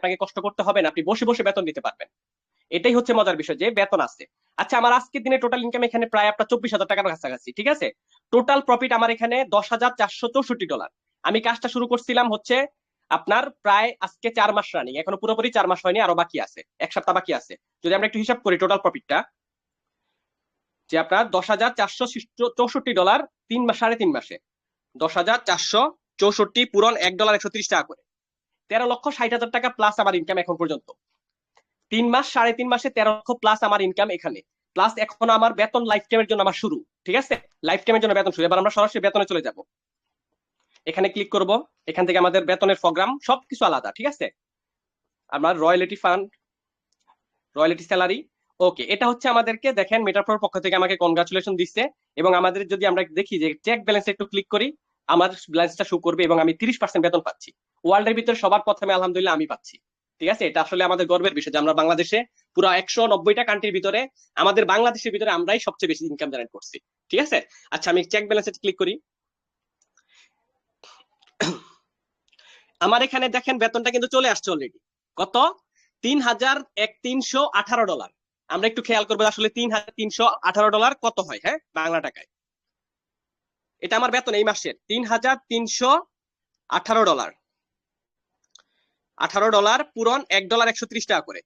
আপনাকে কষ্ট করতে হবে না, আপনি বসে বসে বেতন নিতে পারবেন। এটাই হচ্ছে মজার বিষয় যে বেতন আছে। আচ্ছা, আমার আজকের দিনে টোটাল ইনকাম এখানে প্রায় আপনার 24,000 টাকার কাছাকাছি, ঠিক আছে। টোটাল প্রফিট আমার এখানে $10,464। আমি কাজটা শুরু করছিলাম হচ্ছে আপনার প্রায় আজকে 4 মাস রানিং, এখনো পুরোপুরি 4 মাস হয়নি, আরো বাকি আছে, 1 সপ্তাহ বাকি আছে। যদি আমরা একটু হিসাব করি টোটাল প্রফিটটা, যে আপনার $10,464 3 মাস, 3.5 মাসে 10,464 পূরণ $1.130 করে 13,60,000 টাকা প্লাস আমার ইনকাম এখন পর্যন্ত। 3 মাস, 3.5 মাসে 13 লক্ষ প্লাস আমার ইনকাম এখানে। প্লাস এখন আমার বেতন লাইফ টাইমের জন্য আমার শুরু, ঠিক আছে। লাইফ টাইমের জন্য বেতন শুরু। এবার আমরা সরাসরি বেতনে চলে যাব। এখানে ক্লিক করব। এখান থেকে আমাদের বেতনের প্রোগ্রাম সবকিছু আলাদা, ঠিক আছে। আমার রয়্যালিটি ফান্ড, রয়্যালিটি স্যালারি, ওকে, এটা হচ্ছে আমাদেরকে দেখেন মেটাফোর পক্ষ থেকে আমাকে কনগ্রাচুলেশন দিচ্ছে। এবং আমাদের যদি আমরা দেখি যে চেক ব্যালেন্স একটু ক্লিক করি, আমার ব্যালেন্সটা শো করবে এবং আমি 30% বেতন পাচ্ছি। ওয়ার্ল্ডের ভিতরে সবার প্রথমে আলহামদুলিল্লাহ আমি পাচ্ছি, ঠিক আছে। এটা আসলে আমাদের গর্বের বিষয় যে আমরা বাংলাদেশে পুরো 190টা কান্ট্রির ভিতরে আমাদের বাংলাদেশের ভিতরে আমরাই সবচেয়ে বেশি ইনকাম জেনারেট করছি, ঠিক আছে। আচ্ছা, আমি চেক ব্যালেন্সে ক্লিক করি। আমার এখানে দেখেন বেতনটা কিন্তু চলে আসছে অলরেডি। কত? $3,318। আমরা একটু খেয়াল করবো আসলে $3,318 কত হয়, হ্যাঁ, বাংলা টাকায়। এটা আমার বেতন এই মাসের $3,318। $18 পূরণ $1.130 করে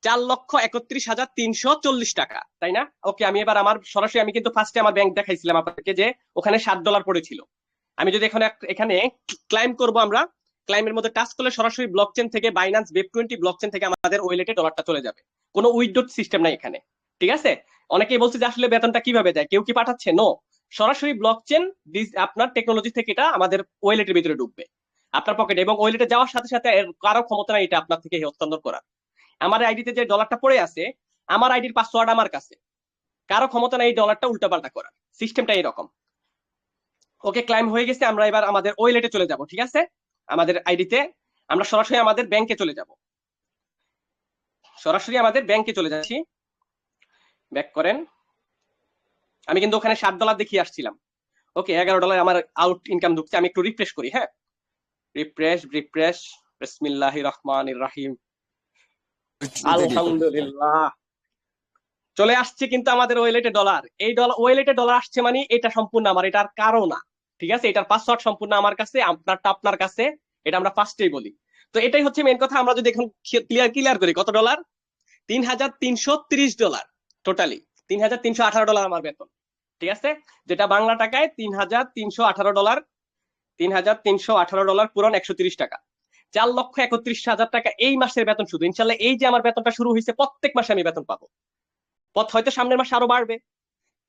4,31,340 টাকা, তাই না? ওকে, আমি এবার আমার সরাসরি আমি কিন্তু ফার্স্টে আমার ব্যাংক দেখাইছিলাম আপনাদেরকে যে ওখানে $7 পড়েছিল। আমি যদি এখানে এখানে ক্লাইম করব, আমরা ক্লাইমের মধ্যে টাচ করলে সরাসরি ব্লকচেন থেকে বাইন্যান্স Web20 ব্লকচেন থেকে আমাদের ওয়ালেটে ডলারটা চলে যাবে। কোনো উইথড্র সিস্টেম নাই এখানে, ঠিক আছে। অনেকেই বলছে যে আসলে বেতনটা কিভাবে যায়, কেউ কি পাঠাচ্ছে? নো, সরাসরি ব্লকচেন আপনার টেকনোলজি থেকে এটা আমাদের ওয়ালেটের ভিতরে ঢুকবে আপনার পকেটে, এবং ওয়ালেটে যাওয়ার সাথে সাথে এর কারো ক্ষমতা নাই এটা আপনার থেকে হস্তান্তর করার। আমার আইডিতে যে ডলারটা পড়ে আছে, আমার আইডির পাসওয়ার্ড আমার কাছে, কারো ক্ষমতা নাই এই ডলারটা উল্টাপাল্টা করার। সিস্টেমটা এরকম। ওকে, ক্লাইম হয়ে গেছে। আমরা এবার আমাদের ওয়ালেটে চলে যাব, ঠিক আছে। আমাদের আইডিতে আমরা সরাসরি আমাদের ব্যাংকে চলে যাব। সরাসরি আমাদের ব্যাংকে চলে যাচ্ছি। ব্যাক করেন। আমি কিন্তু ওখানে $7 দেখিয়ে আসছিলাম। ওকে, $11 আমার আউট ইনকাম ঢুকছে। আমি একটু রিফ্রেশ করি, হ্যাঁ, রিফ্রেশ রিফ্রেশ। বিসমিল্লাহির রহমানির রহিম। আলহামদুলিল্লাহ, চলে আসছে কিন্তু আমাদের ওয়ালেটে ডলার। এই ডলার ওয়ালেটে ডলার আসছে মানে এটা সম্পূর্ণ আমার, এটার কারো না, ঠিক আছে। এটার পাসওয়ার্ড সম্পূর্ণ আমার কাছে, আপনারটা আপনার কাছে, এটা আমরা ফার্স্টেই বলি। তো এটাই হচ্ছে মেন কথা। আমরা যদি এখন ক্লিয়ার ক্লিয়ার করি, কত ডলার? $3,330 টোটালি। $3,318 আমার বেতন, ঠিক আছে। যেটা বাংলা টাকায় $3,318। $3,318 পূরণ $130। 4,31,000 টাকা এই মাসের বেতন শুধু। ইনশাল্লাহ এই যে আমার বেতনটা শুরু হয়েছে, প্রত্যেক মাসে আমি বেতন পাবো। পথ হয়তো সামনের মাসে আরো বাড়বে।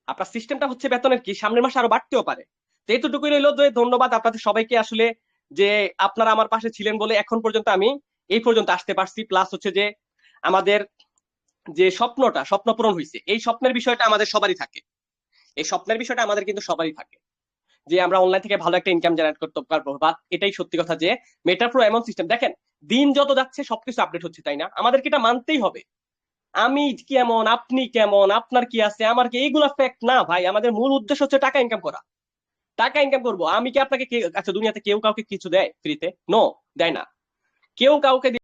আপনার সিস্টেমটা হচ্ছে বেতনের কি সামনের মাসে আরো বাড়তেও পারে। তো এইটুকুই রইলো। ধন্যবাদ আপনাদের সবাইকে আসলে, যে আপনারা আমার পাশে ছিলেন বলে এখন পর্যন্ত আমি এই পর্যন্ত আসতে পারছি। প্লাস হচ্ছে যে আমাদের যে স্বপ্ন পূরণ হয়েছে, এই স্বপ্নের বিষয়টা আমাদের সবারই থাকে। এই স্বপ্নের বিষয়টা আমাদের কিন্তু সবারই থাকে যে আমরা অনলাইন থেকে ভালো একটা ইনকাম জেনারেট করতে পারবো। বাট এটাই সত্যি কথা যে মেটাপ্রো এমন সিস্টেম, দেখেন দিন যত যাচ্ছে সবকিছু আপডেট হচ্ছে, তাই না? আমাদেরকে এটা মানতেই হবে। আমি কেমন, আপনি কেমন, আপনার কি আছে, আমার কি, এইগুলা ফ্যাক্ট না ভাই। আমাদের মূল উদ্দেশ্য হচ্ছে টাকা ইনকাম করা। টাকা ইনকাম করবো। আমি কি আপনাকে আচ্ছা, দুনিয়াতে কেউ কাউকে কিছু দেয় ফ্রিতে? নো, দেয় না। কেউ কাউকে